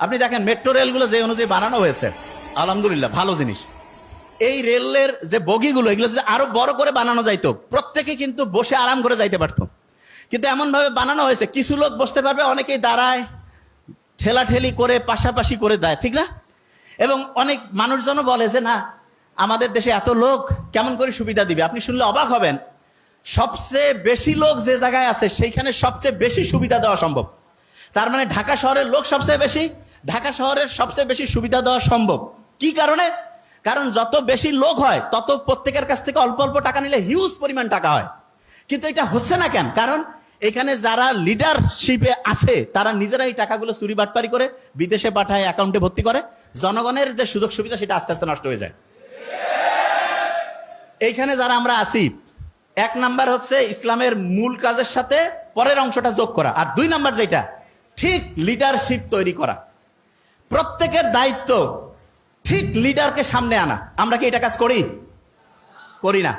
আপনি দেখেন মেট্রো রেলগুলো যে অনুযায়ী বানানো হয়েছে, আলহামদুলিল্লাহ ভালো জিনিস। এই রেলের যে বগিগুলো, এগুলো যদি আরো বড় করে বানানো যাইতো, প্রত্যেকে কিন্তু বসে আরাম করে যাইতে পারতো। কিন্তু এমন ভাবে বানানো হয়েছে, কিছু লোক বসতে পারবে, অনেকেই দাঁড়ায়, ঠেলাঠেলি করে পাশাপাশি করে যায়, ঠিক না? এবং অনেক মানুষজনও বলে যে না, আমাদের দেশে এত লোক কেমন করে সুবিধা দিবে। আপনি শুনলে অবাক হবেন, সবচেয়ে বেশি লোক যে জায়গায় আছে সেইখানে সবচেয়ে বেশি সুবিধা দেওয়া সম্ভব। তার মানে ঢাকা শহরের লোক সবচেয়ে বেশি, ঢাকা শহরের সবচেয়ে বেশি সুবিধা দেওয়া সম্ভব। কি কারণে? কারণ যত বেশি লোক হয় তত প্রত্যেকের কাছ থেকে অল্প অল্প টাকা নিলে হিউজ পরিমাণ টাকা হয়। কিন্তু এটা হচ্ছে না কেন? কারণ এখানে যারা লিডারশিপে আছে তারা নিজেরাই টাকাগুলো চুরি বাটপারি করে বিদেশে পাঠায়, অ্যাকাউন্টে ভর্তি করে। জনগণের যে সুযোগ সুবিধা সেটা আস্তে আস্তে নষ্ট হয়ে যায়। এইখানে যারা আমরা আছি, এক নাম্বার হচ্ছে ইসলামের মূল কাজের সাথে পরের অংশটা যোগ করা, আর দুই নাম্বার যেটা ঠিক লিডারশিপ তৈরি করা। প্রত্যেকের দায়িত্ব ঠিক লিডারকে সামনে আনা। আমরা কি এটা কাজ করি? করি না।